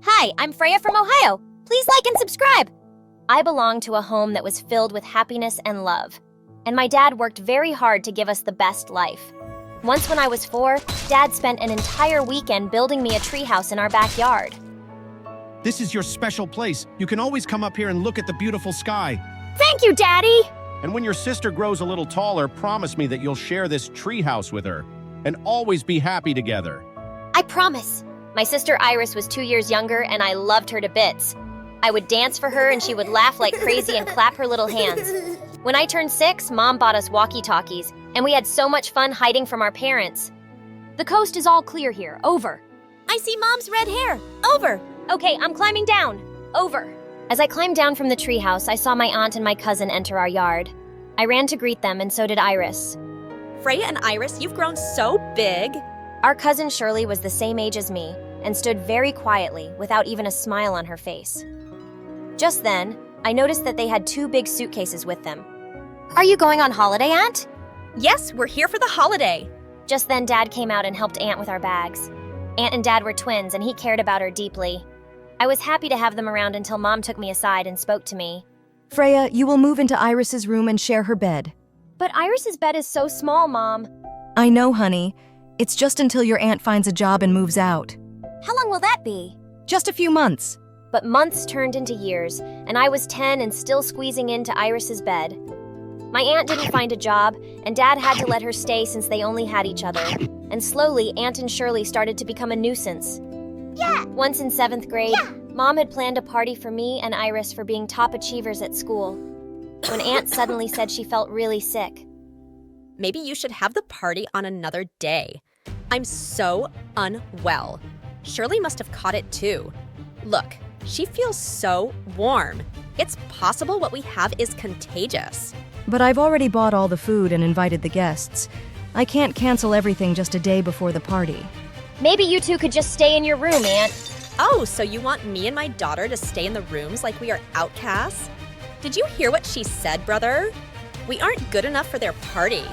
Hi, I'm Freya from Ohio. Please like and subscribe. I belong to a home that was filled with happiness and love, and my dad worked very hard to give us the best life. Once when I was 4, Dad spent an entire weekend building me a treehouse in our backyard. This is your special place. You can always come up here and look at the beautiful sky. Thank you, Daddy! And when your sister grows a little taller, promise me that you'll share this treehouse with her and always be happy together. I promise. My sister Iris was 2 years younger, and I loved her to bits. I would dance for her, and she would laugh like crazy and clap her little hands. When I turned 6, Mom bought us walkie-talkies, and we had so much fun hiding from our parents. The coast is all clear here. Over. I see Mom's red hair. Over. Okay, I'm climbing down. Over. As I climbed down from the treehouse, I saw my aunt and my cousin enter our yard. I ran to greet them, and so did Iris. Freya and Iris, you've grown so big. Our cousin Shirley was the same age as me and stood very quietly without even a smile on her face. Just then, I noticed that they had 2 big suitcases with them. Are you going on holiday, Aunt? Yes, we're here for the holiday. Just then, Dad came out and helped Aunt with our bags. Aunt and Dad were twins, and he cared about her deeply. I was happy to have them around until Mom took me aside and spoke to me. Freya, you will move into Iris's room and share her bed. But Iris's bed is so small, Mom. I know, honey. It's just until your aunt finds a job and moves out. How long will that be? Just a few months. But months turned into years, and I was 10 and still squeezing into Iris's bed. My aunt didn't find a job, and Dad had to let her stay since they only had each other. And slowly, Aunt and Shirley started to become a nuisance. Yeah. Once in 7th grade, Mom had planned a party for me and Iris for being top achievers at school, when Aunt suddenly said she felt really sick. Maybe you should have the party on another day. I'm so unwell. Shirley must have caught it too. Look, she feels so warm. It's possible what we have is contagious. But I've already bought all the food and invited the guests. I can't cancel everything just a day before the party. Maybe you two could just stay in your room, Aunt. Oh, so you want me and my daughter to stay in the rooms like we are outcasts? Did you hear what she said, brother? We aren't good enough for their party.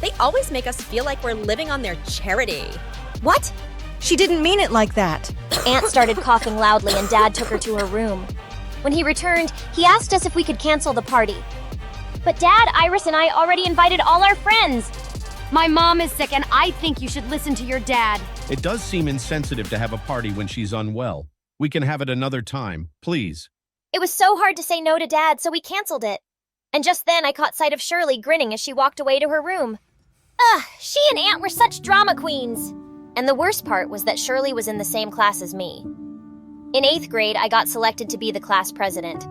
They always make us feel like we're living on their charity. What? She didn't mean it like that. Aunt started coughing loudly and Dad took her to her room. When he returned, he asked us if we could cancel the party. But Dad, Iris, and I already invited all our friends. My mom is sick and I think you should listen to your dad. It does seem insensitive to have a party when she's unwell. We can have it another time, please. It was so hard to say no to Dad, so we canceled it. And just then I caught sight of Shirley grinning as she walked away to her room. She and Aunt were such drama queens. And the worst part was that Shirley was in the same class as me. In 8th grade, I got selected to be the class president.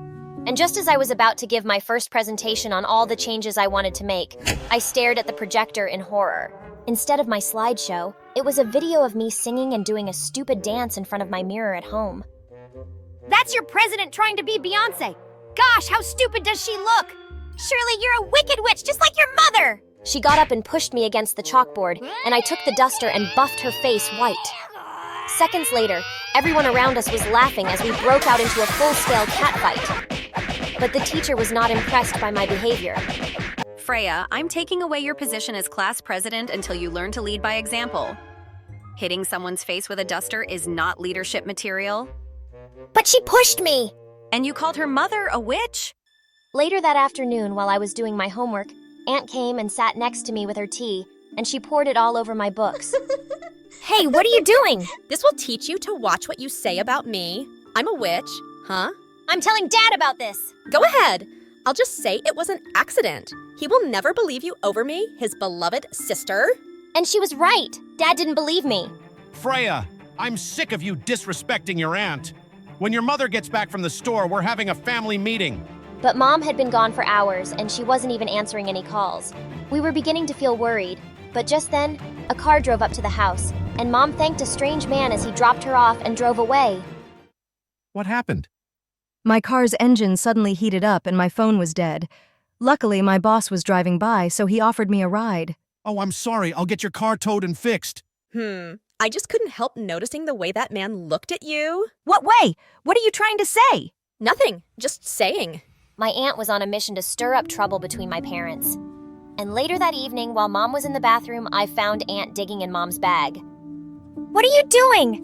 And just as I was about to give my first presentation on all the changes I wanted to make, I stared at the projector in horror. Instead of my slideshow, it was a video of me singing and doing a stupid dance in front of my mirror at home. That's your president trying to be Beyonce. Gosh, how stupid does she look? Shirley, you're a wicked witch, just like your mother! She got up and pushed me against the chalkboard, and I took the duster and buffed her face white. Seconds later, everyone around us was laughing as we broke out into a full-scale catfight. But the teacher was not impressed by my behavior. Freya, I'm taking away your position as class president until you learn to lead by example. Hitting someone's face with a duster is not leadership material. But she pushed me! And you called her mother a witch? Later that afternoon, while I was doing my homework, Aunt came and sat next to me with her tea, and she poured it all over my books. Hey, what are you doing? This will teach you to watch what you say about me. I'm a witch, huh? I'm telling Dad about this. Go ahead. I'll just say it was an accident. He will never believe you over me, his beloved sister. And she was right. Dad didn't believe me. Freya, I'm sick of you disrespecting your aunt. When your mother gets back from the store, we're having a family meeting. But Mom had been gone for hours, and she wasn't even answering any calls. We were beginning to feel worried, but just then, a car drove up to the house, and Mom thanked a strange man as he dropped her off and drove away. What happened? My car's engine suddenly heated up and my phone was dead. Luckily, my boss was driving by, so he offered me a ride. Oh, I'm sorry. I'll get your car towed and fixed. I just couldn't help noticing the way that man looked at you. What way? What are you trying to say? Nothing, just saying. My aunt was on a mission to stir up trouble between my parents. And later that evening, while Mom was in the bathroom, I found Aunt digging in Mom's bag. What are you doing?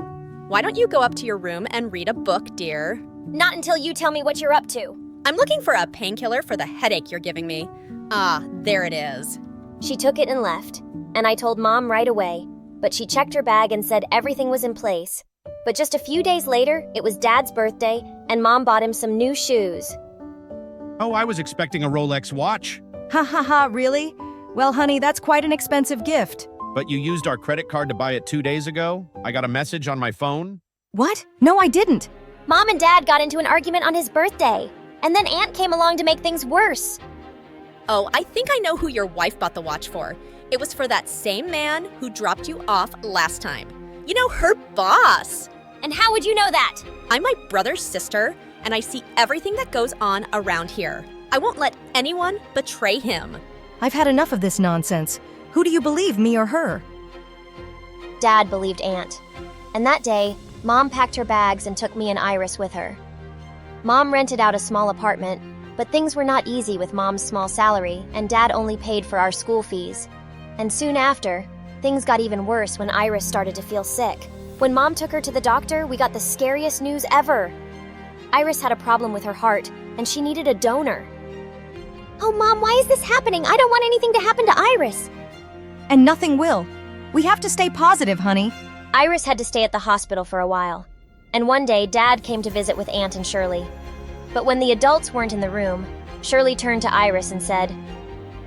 Why don't you go up to your room and read a book, dear? Not until you tell me what you're up to. I'm looking for a painkiller for the headache you're giving me. Ah, there it is. She took it and left, and I told Mom right away, but she checked her bag and said everything was in place. But just a few days later, it was Dad's birthday, and Mom bought him some new shoes. Oh, I was expecting a Rolex watch. Ha ha ha, really? Well, honey, that's quite an expensive gift. But you used our credit card to buy it 2 days ago? I got a message on my phone? What? No, I didn't. Mom and Dad got into an argument on his birthday, and then Aunt came along to make things worse. Oh, I think I know who your wife bought the watch for. It was for that same man who dropped you off last time. You know, her boss. And how would you know that? I'm my brother's sister, and I see everything that goes on around here. I won't let anyone betray him. I've had enough of this nonsense. Who do you believe, me or her? Dad believed Aunt. And that day, Mom packed her bags and took me and Iris with her. Mom rented out a small apartment, but things were not easy with Mom's small salary, and Dad only paid for our school fees. And soon after, things got even worse when Iris started to feel sick. When Mom took her to the doctor, we got the scariest news ever. Iris had a problem with her heart, and she needed a donor. Oh, Mom, why is this happening? I don't want anything to happen to Iris. And nothing will. We have to stay positive, honey. Iris had to stay at the hospital for a while. And one day, Dad came to visit with Aunt and Shirley. But when the adults weren't in the room, Shirley turned to Iris and said,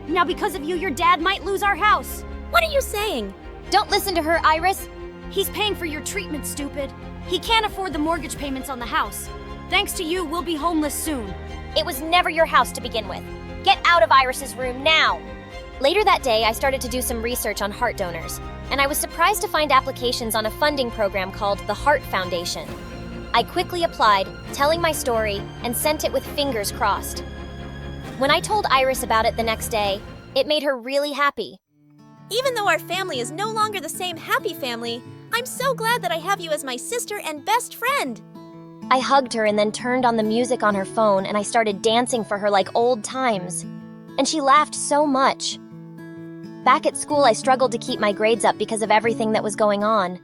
Now because of you, your dad might lose our house. What are you saying? Don't listen to her, Iris. He's paying for your treatment, stupid. He can't afford the mortgage payments on the house. Thanks to you, we'll be homeless soon. It was never your house to begin with. Get out of Iris's room now. Later that day, I started to do some research on heart donors, and I was surprised to find applications on a funding program called the Heart Foundation. I quickly applied, telling my story, and sent it with fingers crossed. When I told Iris about it the next day, it made her really happy. Even though our family is no longer the same happy family, I'm so glad that I have you as my sister and best friend. I hugged her and then turned on the music on her phone, and I started dancing for her like old times. And she laughed so much. Back at school, I struggled to keep my grades up because of everything that was going on.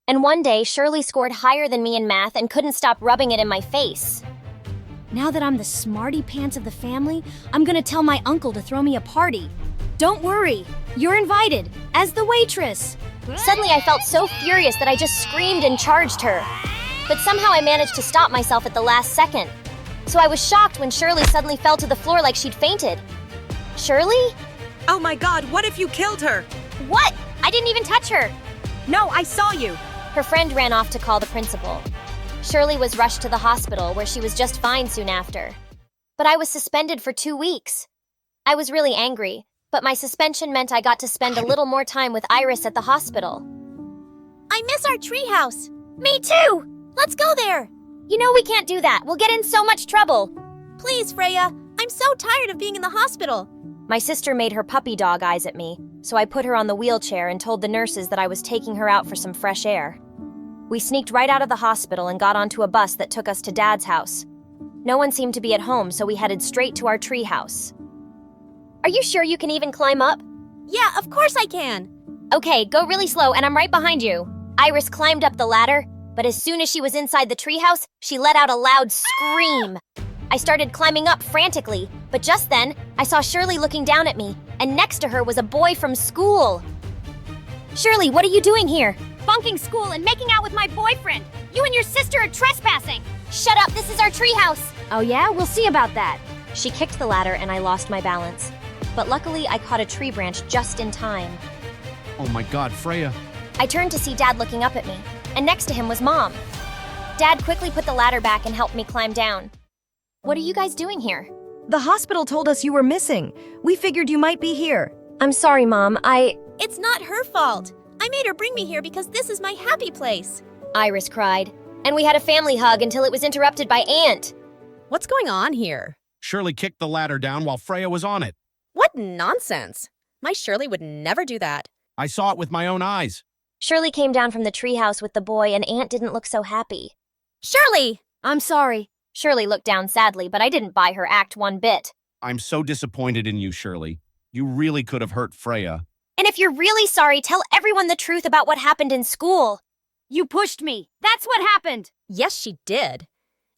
And one day, Shirley scored higher than me in math and couldn't stop rubbing it in my face. Now that I'm the smarty pants of the family, I'm gonna tell my uncle to throw me a party. Don't worry, you're invited, as the waitress. Suddenly, I felt so furious that I just screamed and charged her. But somehow I managed to stop myself at the last second. So I was shocked when Shirley suddenly fell to the floor like she'd fainted. Shirley? Oh my God, what if you killed her? What? I didn't even touch her. No, I saw you. Her friend ran off to call the principal. Shirley was rushed to the hospital, where she was just fine soon after. But I was suspended for 2 weeks. I was really angry, but my suspension meant I got to spend a little more time with Iris at the hospital. I miss our treehouse. Me too! Let's go there. You know we can't do that. We'll get in so much trouble. Please, Freya. I'm so tired of being in the hospital. My sister made her puppy dog eyes at me, so I put her on the wheelchair and told the nurses that I was taking her out for some fresh air. We sneaked right out of the hospital and got onto a bus that took us to Dad's house. No one seemed to be at home, so we headed straight to our tree house. Are you sure you can even climb up? Yeah, of course I can. Okay, go really slow and I'm right behind you. Iris climbed up the ladder, but as soon as she was inside the treehouse, she let out a loud scream. I started climbing up frantically, but just then, I saw Shirley looking down at me, and next to her was a boy from school. Shirley, what are you doing here? Bunking school and making out with my boyfriend. You and your sister are trespassing. Shut up, this is our treehouse. Oh yeah? We'll see about that. She kicked the ladder and I lost my balance. But luckily, I caught a tree branch just in time. Oh my God, Freya. I turned to see Dad looking up at me, and next to him was Mom. Dad quickly put the ladder back and helped me climb down. What are you guys doing here? The hospital told us you were missing. We figured you might be here. I'm sorry, Mom. It's not her fault. I made her bring me here because this is my happy place. Iris cried. And we had a family hug until it was interrupted by Aunt. What's going on here? Shirley kicked the ladder down while Freya was on it. What nonsense. My Shirley would never do that. I saw it with my own eyes. Shirley came down from the treehouse with the boy, and Aunt didn't look so happy. Shirley! I'm sorry. Shirley looked down sadly, but I didn't buy her act one bit. I'm so disappointed in you, Shirley. You really could have hurt Freya. And if you're really sorry, tell everyone the truth about what happened in school. You pushed me. That's what happened. Yes, she did.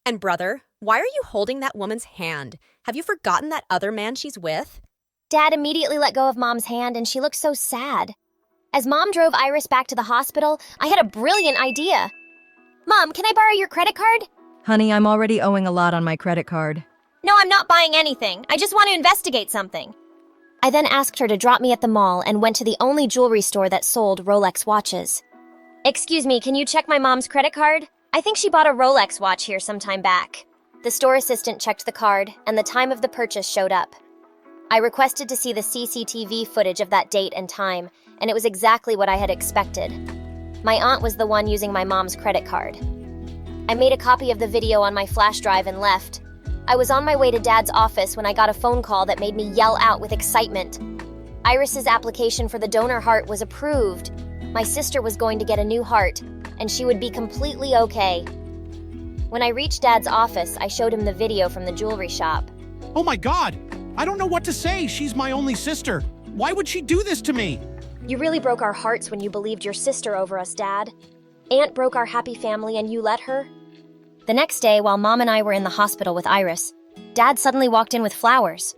And brother, why are you holding that woman's hand? Have you forgotten that other man she's with? Dad immediately let go of Mom's hand and she looked so sad. As Mom drove Iris back to the hospital, I had a brilliant idea. Mom, can I borrow your credit card? Honey, I'm already owing a lot on my credit card. No, I'm not buying anything. I just want to investigate something. I then asked her to drop me at the mall and went to the only jewelry store that sold Rolex watches. Excuse me, can you check my mom's credit card? I think she bought a Rolex watch here some time back. The store assistant checked the card, and the time of the purchase showed up. I requested to see the CCTV footage of that date and time, and it was exactly what I had expected. My aunt was the one using my mom's credit card. I made a copy of the video on my flash drive and left. I was on my way to Dad's office when I got a phone call that made me yell out with excitement. Iris's application for the donor heart was approved. My sister was going to get a new heart, and she would be completely okay. When I reached Dad's office, I showed him the video from the jewelry shop. Oh my God! I don't know what to say. She's my only sister. Why would she do this to me? You really broke our hearts when you believed your sister over us, Dad. Aunt broke our happy family and you let her? The next day, while Mom and I were in the hospital with Iris, Dad suddenly walked in with flowers.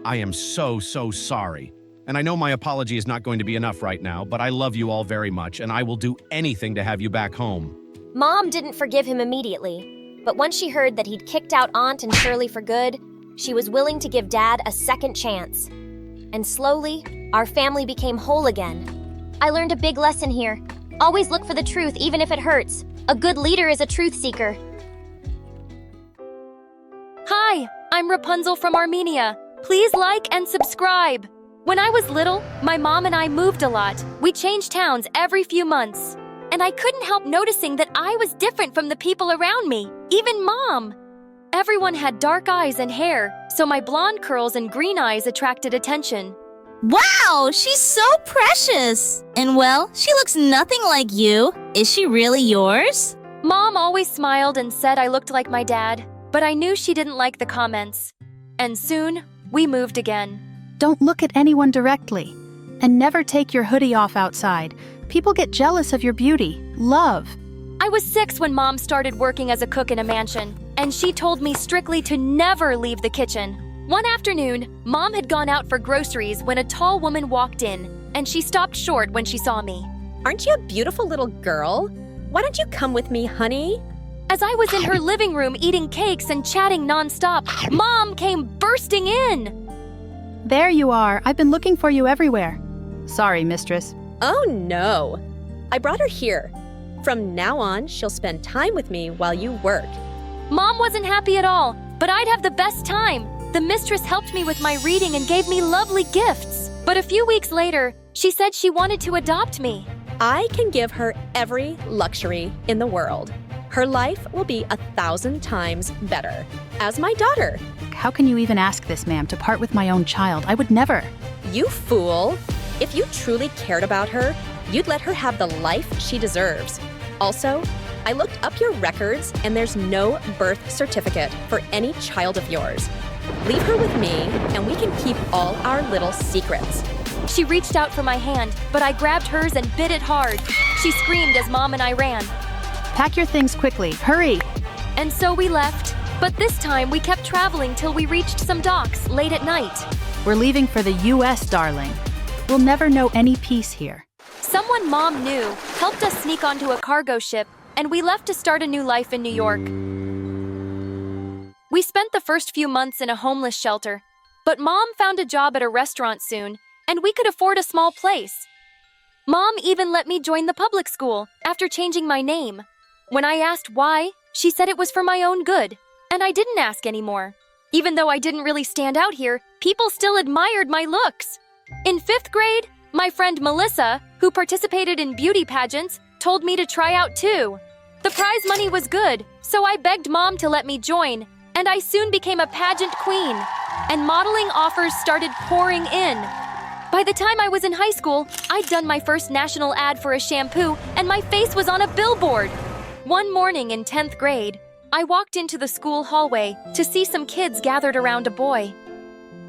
I am so sorry. And I know my apology is not going to be enough right now, but I love you all very much, and I will do anything to have you back home. Mom didn't forgive him immediately, but once she heard that he'd kicked out Aunt and Shirley for good, she was willing to give Dad a second chance. And slowly, our family became whole again. I learned a big lesson here. Always look for the truth, even if it hurts. A good leader is a truth seeker. Hi, I'm Rapunzel from Armenia. Please like and subscribe. When I was little, my mom and I moved a lot. We changed towns every few months. And I couldn't help noticing that I was different from the people around me, even Mom. Everyone had dark eyes and hair, so my blonde curls and green eyes attracted attention. Wow, she's so precious. And well, she looks nothing like you. Is she really yours? Mom always smiled and said I looked like my dad, but I knew she didn't like the comments. And soon, we moved again. Don't look at anyone directly. And never take your hoodie off outside. People get jealous of your beauty. Love. I was 6 when Mom started working as a cook in a mansion, and she told me strictly to never leave the kitchen. One afternoon, Mom had gone out for groceries when a tall woman walked in, and she stopped short when she saw me. Aren't you a beautiful little girl? Why don't you come with me, honey? As I was in her living room eating cakes and chatting nonstop, Mom came bursting in. There you are. I've been looking for you everywhere. Sorry, mistress. Oh no. I brought her here. From now on, she'll spend time with me while you work. Mom wasn't happy at all, but I'd have the best time. The mistress helped me with my reading and gave me lovely gifts. But a few weeks later, she said she wanted to adopt me. I can give her every luxury in the world. Her life will be 1,000 times better as my daughter. How can you even ask this, ma'am, to part with my own child? I would never. You fool. If you truly cared about her, you'd let her have the life she deserves. Also, I looked up your records and there's no birth certificate for any child of yours. Leave her with me and we can keep all our little secrets. She reached out for my hand, but I grabbed hers and bit it hard. She screamed as Mom and I ran. Pack your things quickly. Hurry. And so we left. But this time we kept traveling till we reached some docks late at night. We're leaving for the U.S., darling. We'll never know any peace here. Someone Mom knew helped us sneak onto a cargo ship, and we left to start a new life in New York. We spent the first few months in a homeless shelter, but Mom found a job at a restaurant soon, and we could afford a small place. Mom even let me join the public school after changing my name. When I asked why, she said it was for my own good, and I didn't ask anymore. Even though I didn't really stand out here, people still admired my looks. In 5th grade, my friend Melissa, who participated in beauty pageants, told me to try out too. The prize money was good, so I begged Mom to let me join, and I soon became a pageant queen, and modeling offers started pouring in. By the time I was in high school, I'd done my first national ad for a shampoo, and my face was on a billboard. One morning in 10th grade, I walked into the school hallway to see some kids gathered around a boy.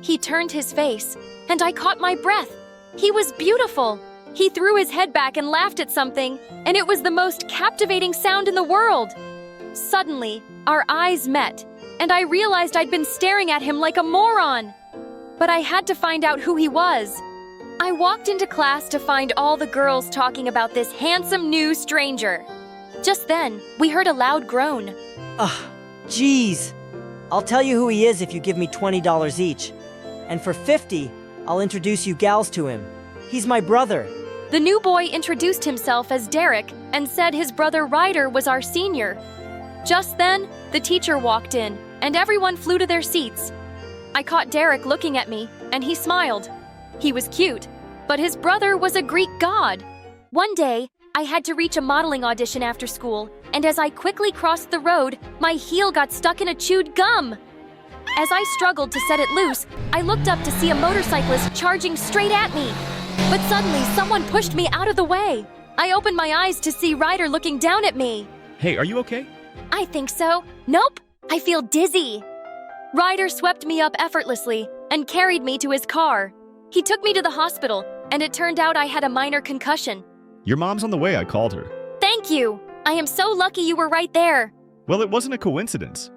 He turned his face, and I caught my breath. He was beautiful. He threw his head back and laughed at something, and it was the most captivating sound in the world. Suddenly, our eyes met, and I realized I'd been staring at him like a moron. But I had to find out who he was. I walked into class to find all the girls talking about this handsome new stranger. Just then, we heard a loud groan. Jeez. I'll tell you who he is if you give me $20 each. And for $50, I'll introduce you gals to him. He's my brother. The new boy introduced himself as Derek and said his brother Ryder was our senior. Just then, the teacher walked in, and everyone flew to their seats. I caught Derek looking at me, and he smiled. He was cute, but his brother was a Greek god. One day, I had to reach a modeling audition after school, and as I quickly crossed the road, my heel got stuck in a chewed gum. As I struggled to set it loose, I looked up to see a motorcyclist charging straight at me. But suddenly, someone pushed me out of the way. I opened my eyes to see Ryder looking down at me. Hey, are you okay? I think so. Nope, I feel dizzy. Ryder swept me up effortlessly and carried me to his car. He took me to the hospital, and it turned out I had a minor concussion. Your mom's on the way, I called her. Thank you. I am so lucky you were right there. Well, it wasn't a coincidence.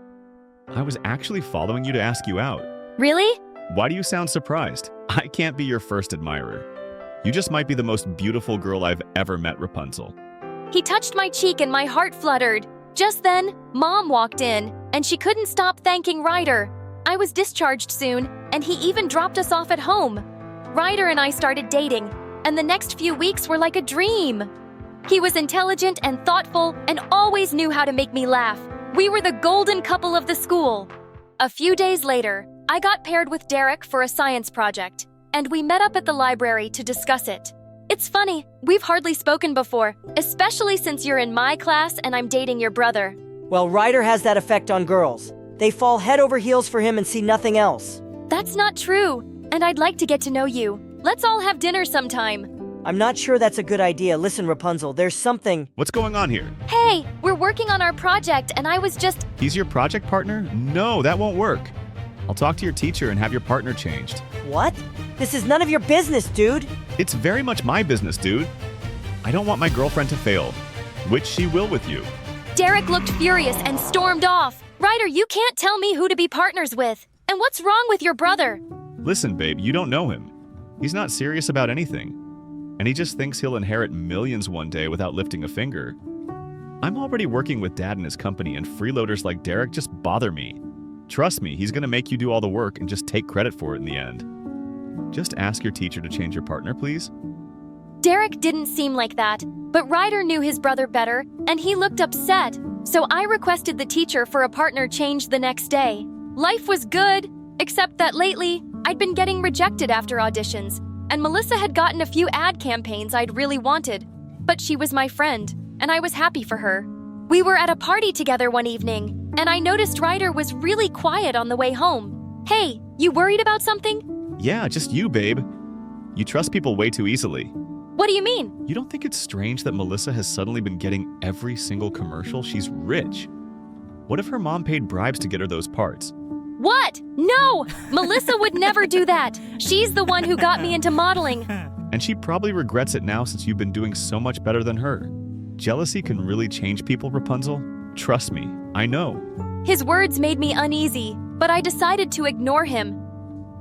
I was actually following you to ask you out. Really? Why do you sound surprised? I can't be your first admirer. You just might be the most beautiful girl I've ever met, Rapunzel. He touched my cheek and my heart fluttered. Just then, Mom walked in, and she couldn't stop thanking Ryder. I was discharged soon, and he even dropped us off at home. Ryder and I started dating, and the next few weeks were like a dream. He was intelligent and thoughtful and always knew how to make me laugh. We were the golden couple of the school. A few days later, I got paired with Derek for a science project, and we met up at the library to discuss it. It's funny, we've hardly spoken before, especially since you're in my class and I'm dating your brother. Well, Ryder has that effect on girls. They fall head over heels for him and see nothing else. That's not true, and I'd like to get to know you. Let's all have dinner sometime. I'm not sure that's a good idea. Listen, Rapunzel, there's something... What's going on here? Hey, we're working on our project, and I was just... He's your project partner? No, that won't work. I'll talk to your teacher and have your partner changed. What? This is none of your business, dude. It's very much my business, dude. I don't want my girlfriend to fail, which she will with you. Derek looked furious and stormed off. Ryder, you can't tell me who to be partners with. And what's wrong with your brother? Listen, babe, you don't know him. He's not serious about anything. And he just thinks he'll inherit millions one day without lifting a finger. I'm already working with Dad and his company, and freeloaders like Derek just bother me. Trust me, he's gonna make you do all the work and just take credit for it in the end. Just ask your teacher to change your partner, please. Derek didn't seem like that, but Ryder knew his brother better, and he looked upset. So I requested the teacher for a partner change the next day. Life was good, except that lately, I'd been getting rejected after auditions, and Melissa had gotten a few ad campaigns I'd really wanted. But she was my friend, and I was happy for her. We were at a party together one evening, and I noticed Ryder was really quiet on the way home. Hey, you worried about something? Yeah, just you, babe. You trust people way too easily. What do you mean? You don't think it's strange that Melissa has suddenly been getting every single commercial? She's rich. What if her mom paid bribes to get her those parts? What? No! Melissa would never do that. She's the one who got me into modeling. And she probably regrets it now since you've been doing so much better than her. Jealousy can really change people, Rapunzel. Trust me, I know. His words made me uneasy, but I decided to ignore him.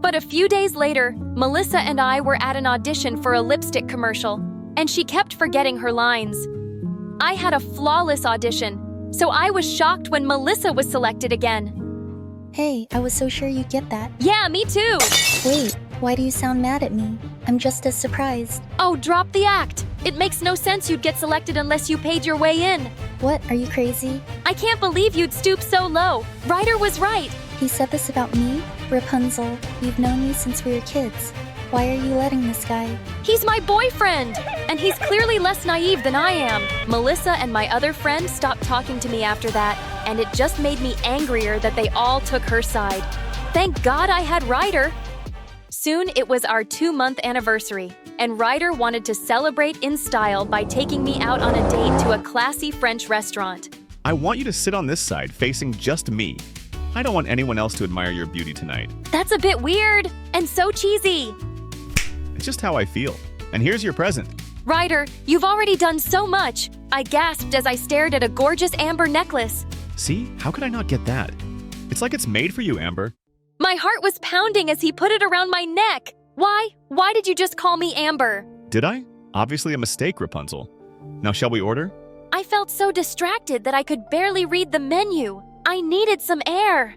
But a few days later, Melissa and I were at an audition for a lipstick commercial, and she kept forgetting her lines. I had a flawless audition, so I was shocked when Melissa was selected again. Hey, I was so sure you'd get that. Yeah, me too! Wait, why do you sound mad at me? I'm just as surprised. Oh, drop the act! It makes no sense you'd get selected unless you paid your way in. What, are you crazy? I can't believe you'd stoop so low. Ryder was right. He said this about me? Rapunzel, you've known me since we were kids. Why are you letting this guy? He's my boyfriend! And he's clearly less naive than I am. Melissa and my other friend stopped talking to me after that, and it just made me angrier that they all took her side. Thank God I had Ryder. Soon it was our 2-month anniversary, and Ryder wanted to celebrate in style by taking me out on a date to a classy French restaurant. I want you to sit on this side, facing just me. I don't want anyone else to admire your beauty tonight. That's a bit weird and so cheesy. It's just how I feel. And here's your present. Ryder, you've already done so much. I gasped as I stared at a gorgeous amber necklace. See? How could I not get that? It's like it's made for you, Amber. My heart was pounding as he put it around my neck. Why? Why did you just call me Amber? Did I? Obviously a mistake, Rapunzel. Now shall we order? I felt so distracted that I could barely read the menu. I needed some air.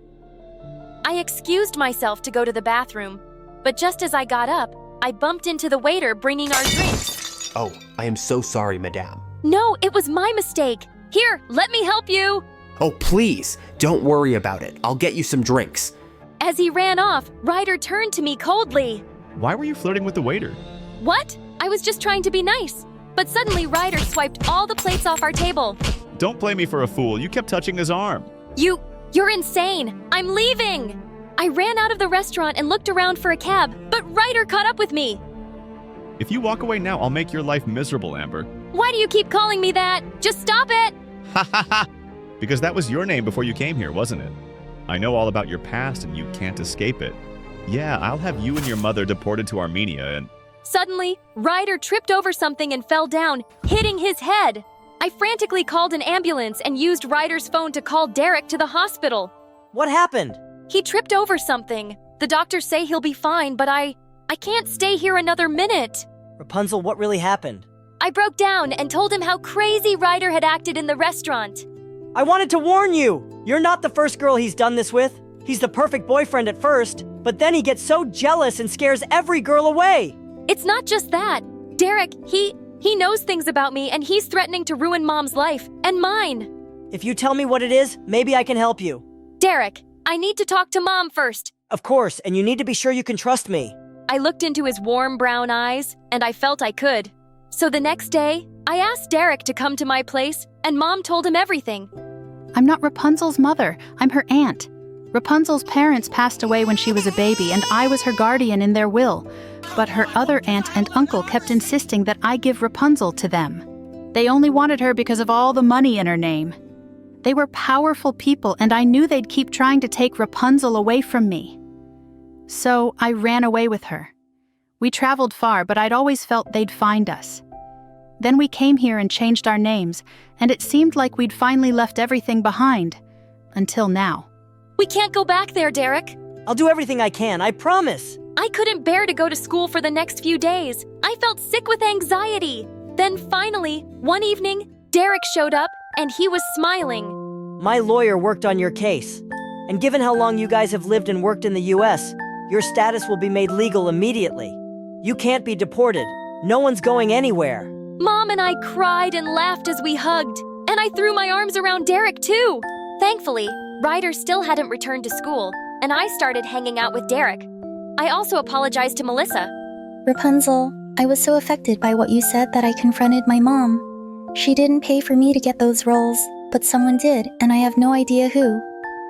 I excused myself to go to the bathroom, but just as I got up, I bumped into the waiter bringing our drinks. Oh, I am so sorry, madame. No, it was my mistake. Here, let me help you. Oh, please, don't worry about it. I'll get you some drinks. As he ran off, Ryder turned to me coldly. Why were you flirting with the waiter? What? I was just trying to be nice. But suddenly Ryder swiped all the plates off our table. Don't play me for a fool. You kept touching his arm. You're insane. I'm leaving. I ran out of the restaurant and looked around for a cab, but Ryder caught up with me. If you walk away now, I'll make your life miserable, Amber. Why do you keep calling me that? Just stop it. Ha ha ha! Because that was your name before you came here, wasn't it? I know all about your past and you can't escape it. Yeah, I'll have you and your mother deported to Armenia and... Suddenly, Ryder tripped over something and fell down, hitting his head. I frantically called an ambulance and used Ryder's phone to call Derek to the hospital. What happened? He tripped over something. The doctors say he'll be fine, but I can't stay here another minute. Rapunzel, what really happened? I broke down and told him how crazy Ryder had acted in the restaurant. I wanted to warn you! You're not the first girl he's done this with. He's the perfect boyfriend at first, but then he gets so jealous and scares every girl away. It's not just that. Derek, he knows things about me and he's threatening to ruin Mom's life and mine. If you tell me what it is, maybe I can help you. Derek, I need to talk to Mom first. Of course, and you need to be sure you can trust me. I looked into his warm brown eyes and I felt I could. So the next day, I asked Derek to come to my place and Mom told him everything. I'm not Rapunzel's mother. I'm her aunt. Rapunzel's parents passed away when she was a baby, and I was her guardian in their will. But her other aunt and uncle kept insisting that I give Rapunzel to them. They only wanted her because of all the money in her name. They were powerful people, and I knew they'd keep trying to take Rapunzel away from me. So I ran away with her. We traveled far, but I'd always felt they'd find us. Then we came here and changed our names, and it seemed like we'd finally left everything behind. Until now. We can't go back there, Derek. I'll do everything I can, I promise. I couldn't bear to go to school for the next few days. I felt sick with anxiety. Then finally, one evening, Derek showed up and he was smiling. My lawyer worked on your case. And given how long you guys have lived and worked in the US, your status will be made legal immediately. You can't be deported. No one's going anywhere. Mom and I cried and laughed as we hugged. And I threw my arms around Derek too. Thankfully, Ryder still hadn't returned to school, and I started hanging out with Derek. I also apologized to Melissa. Rapunzel, I was so affected by what you said that I confronted my mom. She didn't pay for me to get those roles, but someone did, and I have no idea who.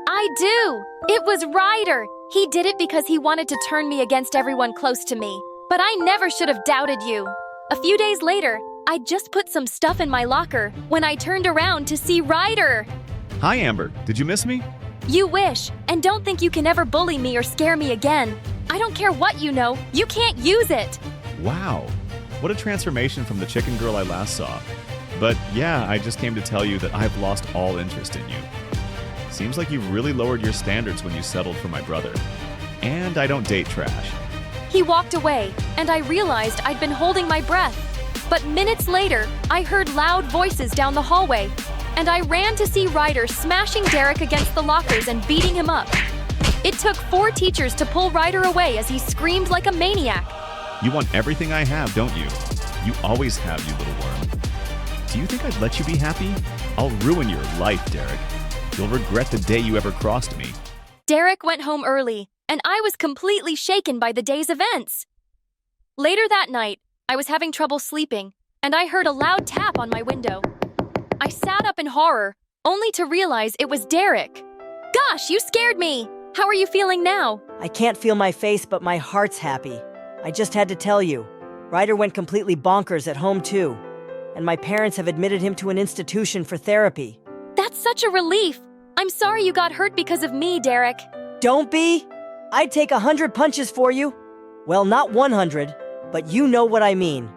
I do! It was Ryder! He did it because he wanted to turn me against everyone close to me. But I never should have doubted you. A few days later, I'd just put some stuff in my locker when I turned around to see Ryder. Hi, Amber. Did you miss me? You wish, and don't think you can ever bully me or scare me again. I don't care what you know, you can't use it. Wow. What a transformation from the chicken girl I last saw. But yeah, I just came to tell you that I've lost all interest in you. Seems like you've really lowered your standards when you settled for my brother. And I don't date trash. He walked away, and I realized I'd been holding my breath. But minutes later, I heard loud voices down the hallway, and I ran to see Ryder smashing Derek against the lockers and beating him up. It took 4 teachers to pull Ryder away as he screamed like a maniac. You want everything I have, don't you? You always have, you little worm. Do you think I'd let you be happy? I'll ruin your life, Derek. You'll regret the day you ever crossed me. Derek went home early, and I was completely shaken by the day's events. Later that night, I was having trouble sleeping, and I heard a loud tap on my window. I sat up in horror, only to realize it was Derek. Gosh, you scared me! How are you feeling now? I can't feel my face, but my heart's happy. I just had to tell you. Ryder went completely bonkers at home too, and my parents have admitted him to an institution for therapy. That's such a relief. I'm sorry you got hurt because of me, Derek. Don't be! I'd take 100 punches for you. Well, not 100, but you know what I mean.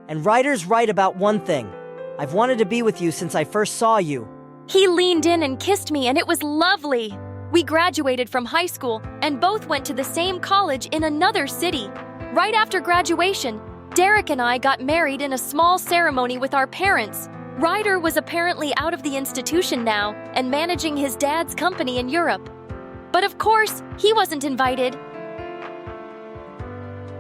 And Ryder's right about one thing. I've wanted to be with you since I first saw you. He leaned in and kissed me, and it was lovely. We graduated from high school and both went to the same college in another city. Right after graduation, Derek and I got married in a small ceremony with our parents. Ryder was apparently out of the institution now and managing his dad's company in Europe. But of course, he wasn't invited.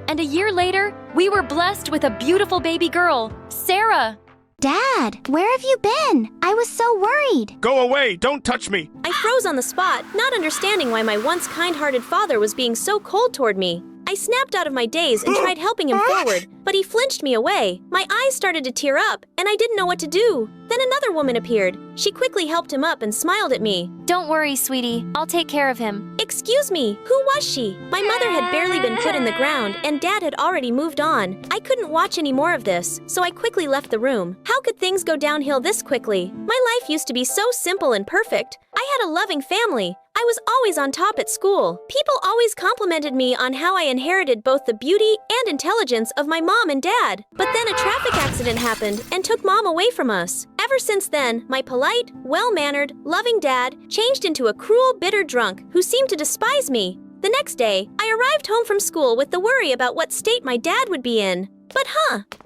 And a year later, we were blessed with a beautiful baby girl, Sarah. Dad, where have you been? I was so worried. Go away! Don't touch me! I froze on the spot, not understanding why my once kind-hearted father was being so cold toward me. I snapped out of my daze and tried helping him forward, but he flinched me away. My eyes started to tear up, and I didn't know what to do. Then another woman appeared. She quickly helped him up and smiled at me. Don't worry, sweetie. I'll take care of him. Excuse me, who was she? My mother had barely been put in the ground, and Dad had already moved on. I couldn't watch any more of this, so I quickly left the room. How could things go downhill this quickly? My life used to be so simple and perfect. I had a loving family. I was always on top at school. People always complimented me on how I inherited both the beauty and intelligence of my mom and dad. But then a traffic accident happened and took Mom away from us. Ever since then, my polite, well-mannered, loving dad changed into a cruel, bitter drunk who seemed to despise me. The next day, I arrived home from school with the worry about what state my dad would be in. But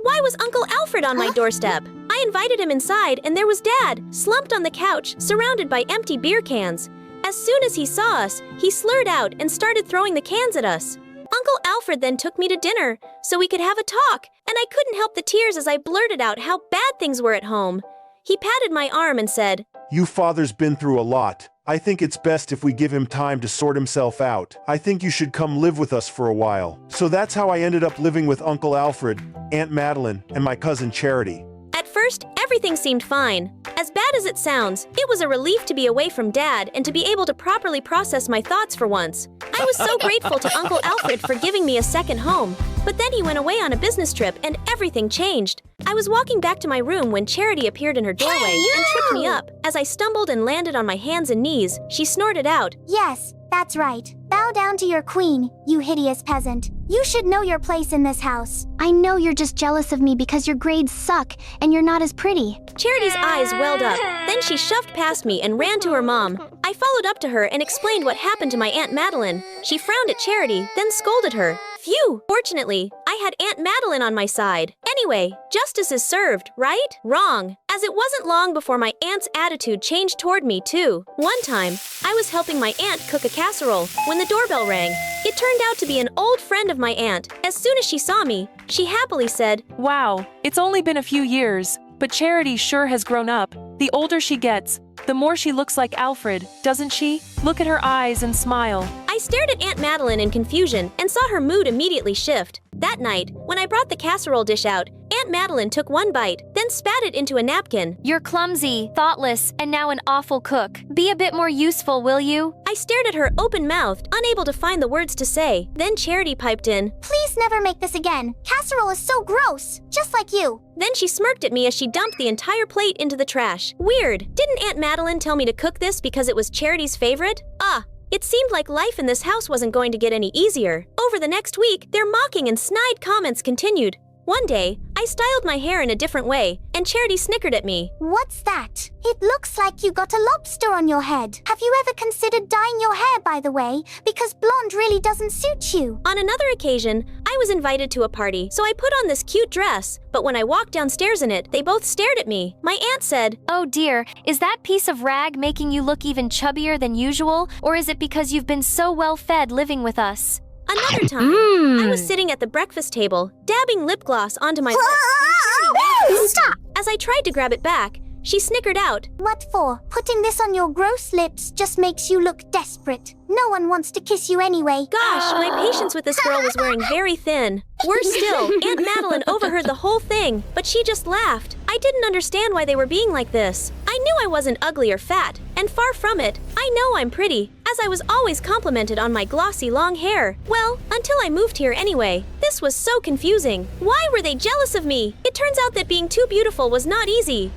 why was Uncle Alfred on my doorstep? I invited him inside and there was Dad, slumped on the couch, surrounded by empty beer cans. As soon as he saw us, he slurred out and started throwing the cans at us. Uncle Alfred then took me to dinner so we could have a talk, and I couldn't help the tears as I blurted out how bad things were at home. He patted my arm and said, "You father's been through a lot. I think it's best if we give him time to sort himself out. I think you should come live with us for a while." So that's how I ended up living with Uncle Alfred, Aunt Madeline, and my cousin Charity. At first, everything seemed fine. As bad as it sounds, it was a relief to be away from Dad and to be able to properly process my thoughts for once. I was so grateful to Uncle Alfred for giving me a second home. But then he went away on a business trip and everything changed. I was walking back to my room when Charity appeared in her doorway and tripped me up. As I stumbled and landed on my hands and knees, she snorted out, Yes, that's right. Bow down to your queen, you hideous peasant. You should know your place in this house. I know you're just jealous of me because your grades suck and you're not as pretty. Charity's eyes welled up. Then she shoved past me and ran to her mom. I followed up to her and explained what happened to my Aunt Madeline. She frowned at Charity, then scolded her. Phew! Fortunately, I had Aunt Madeline on my side. Anyway, justice is served, right? Wrong. As it wasn't long before my aunt's attitude changed toward me, too. One time, I was helping my aunt cook a casserole when the doorbell rang. It turned out to be an old friend of my aunt. As soon as she saw me, she happily said, "Wow, it's only been a few years, but Charity sure has grown up. The older she gets, the more she looks like Alfred, doesn't she? Look at her eyes and smile." I stared at Aunt Madeline in confusion and saw her mood immediately shift. That night, when I brought the casserole dish out, Aunt Madeline took one bite, then spat it into a napkin. You're clumsy, thoughtless, and now an awful cook. Be a bit more useful, will you? I stared at her open-mouthed, unable to find the words to say. Then Charity piped in, Please never make this again. Casserole is so gross, just like you. Then she smirked at me as she dumped the entire plate into the trash. Weird. Didn't Aunt Madeline tell me to cook this because it was Charity's favorite? It seemed like life in this house wasn't going to get any easier. Over the next week, their mocking and snide comments continued. One day, I styled my hair in a different way, and Charity snickered at me. What's that? It looks like you got a lobster on your head. Have you ever considered dyeing your hair, by the way? Because blonde really doesn't suit you. On another occasion, I was invited to a party, so I put on this cute dress. But when I walked downstairs in it, they both stared at me. My aunt said, "Oh dear, is that piece of rag making you look even chubbier than usual? Or is it because you've been so well fed living with us?" Another time, I was sitting at the breakfast table, dabbing lip gloss onto my lips. Stop! As I tried to grab it back, she snickered out. What for? Putting this on your gross lips just makes you look desperate. No one wants to kiss you anyway. Gosh, my patience with this girl was wearing very thin. Worse still, Aunt Madeline overheard the whole thing, but she just laughed. I didn't understand why they were being like this. I knew I wasn't ugly or fat, and far from it. I know I'm pretty, as I was always complimented on my glossy long hair. Well, until I moved here anyway. This was so confusing. Why were they jealous of me? It turns out that being too beautiful was not easy.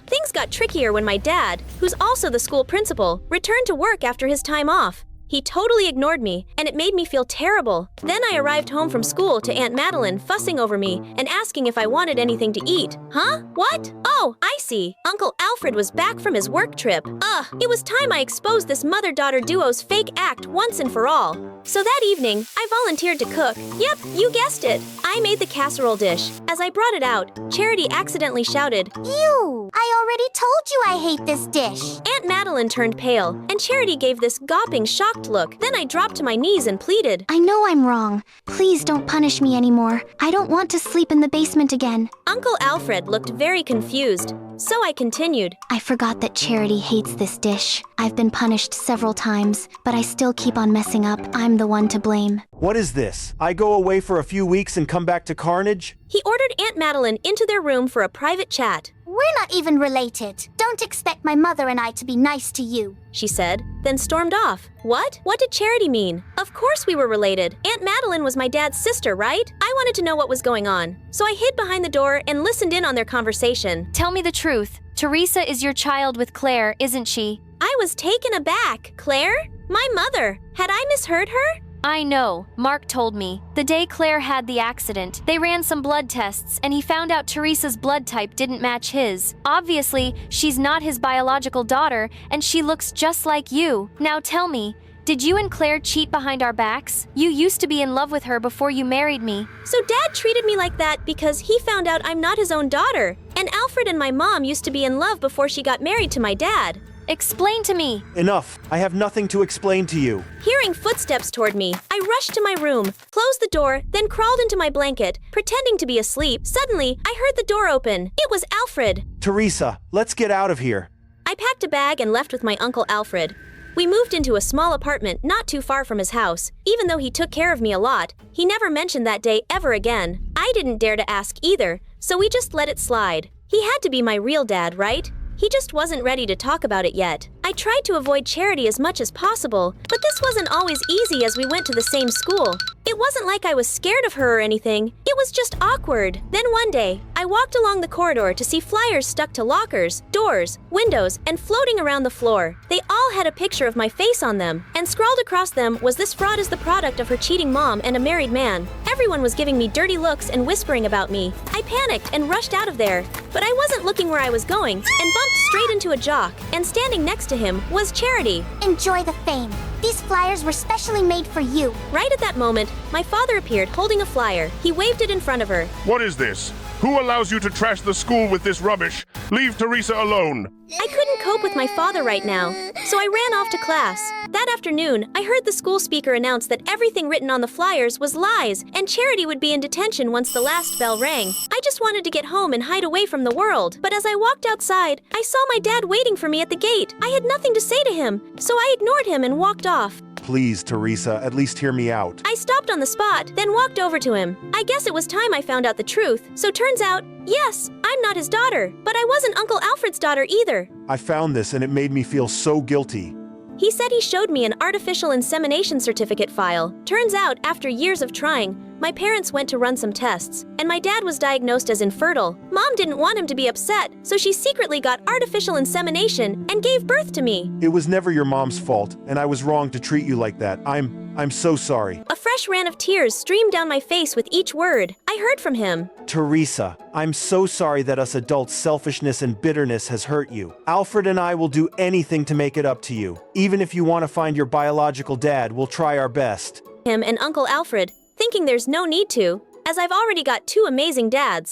Things got trickier when my dad, who's also the school principal, returned to work after his time off. He totally ignored me, and it made me feel terrible. Then I arrived home from school to Aunt Madeline fussing over me and asking if I wanted anything to eat. Huh? What? Oh, I see. Uncle Alfred was back from his work trip. Ugh, it was time I exposed this mother-daughter duo's fake act once and for all. So that evening, I volunteered to cook. Yep, you guessed it. I made the casserole dish. As I brought it out, Charity accidentally shouted, "Ew! I already told you I hate this dish." Aunt Madeline turned pale, and Charity gave this gawping, shocked look. Then I dropped to my knees and pleaded, "I know I'm wrong. Please don't punish me anymore. I don't want to sleep in the basement again." Uncle Alfred looked very confused, so I continued, "I forgot that Charity hates this dish. I've been punished several times, but I still keep on messing up. I'm the one to blame." What is this? I go away for a few weeks and come back to carnage? He ordered Aunt Madeline into their room for a private chat. "We're not even related. Don't expect my mother and I to be nice to you," she said, then stormed off. What? What did Charity mean? Of course we were related. Aunt Madeline was my dad's sister, right? I wanted to know what was going on, so I hid behind the door and listened in on their conversation. Tell me the truth. Teresa is your child with Claire, isn't she? I was taken aback. Claire? My mother. Had I misheard her? I know. Mark told me. The day Claire had the accident, they ran some blood tests, and he found out Teresa's blood type didn't match his. Obviously, she's not his biological daughter, and she looks just like you. Now tell me, did you and Claire cheat behind our backs? You used to be in love with her before you married me. So Dad treated me like that because he found out I'm not his own daughter. And Alfred and my mom used to be in love before she got married to my dad. Explain to me. Enough. I have nothing to explain to you. Hearing footsteps toward me, I rushed to my room, closed the door, then crawled into my blanket, pretending to be asleep. Suddenly, I heard the door open. It was Alfred. Teresa, let's get out of here. I packed a bag and left with my Uncle Alfred. We moved into a small apartment not too far from his house. Even though he took care of me a lot, he never mentioned that day ever again. I didn't dare to ask either, so we just let it slide. He had to be my real dad, right? He just wasn't ready to talk about it yet. I tried to avoid Charity as much as possible, but this wasn't always easy as we went to the same school. It wasn't like I was scared of her or anything. It was just awkward. Then one day, I walked along the corridor to see flyers stuck to lockers, doors, windows, and floating around the floor. They all had a picture of my face on them, and scrawled across them was "This fraud is the product of her cheating mom and a married man." Everyone was giving me dirty looks and whispering about me. I panicked and rushed out of there, but I wasn't looking where I was going, and bumped straight into a jock, and standing next to him was Charity. "Enjoy the fame. These flyers were specially made for you." Right at that moment, my father appeared holding a flyer. He waved it in front of her. "What is this? Who allows you to trash the school with this rubbish? Leave Teresa alone." I couldn't cope with my father right now, so I ran off to class. That afternoon, I heard the school speaker announce that everything written on the flyers was lies, and Charity would be in detention once the last bell rang. I just wanted to get home and hide away from the world. But as I walked outside, I saw my dad waiting for me at the gate. I had nothing to say to him, so I ignored him and walked off. Please, Teresa, at least hear me out. I stopped on the spot, then walked over to him. I guess it was time I found out the truth. So turns out, yes, I'm not his daughter, but I wasn't Uncle Alfred's daughter either. I found this and it made me feel so guilty. He said he showed me an artificial insemination certificate file. Turns out, after years of trying, my parents went to run some tests, and my dad was diagnosed as infertile. Mom didn't want him to be upset, so she secretly got artificial insemination and gave birth to me. It was never your mom's fault, and I was wrong to treat you like that. I'm so sorry. A fresh ran of tears streamed down my face with each word. I heard from him. Teresa, I'm so sorry that us adults' selfishness and bitterness has hurt you. Alfred and I will do anything to make it up to you. Even if you want to find your biological dad, we'll try our best. Him and Uncle Alfred, thinking there's no need to, as I've already got two amazing dads.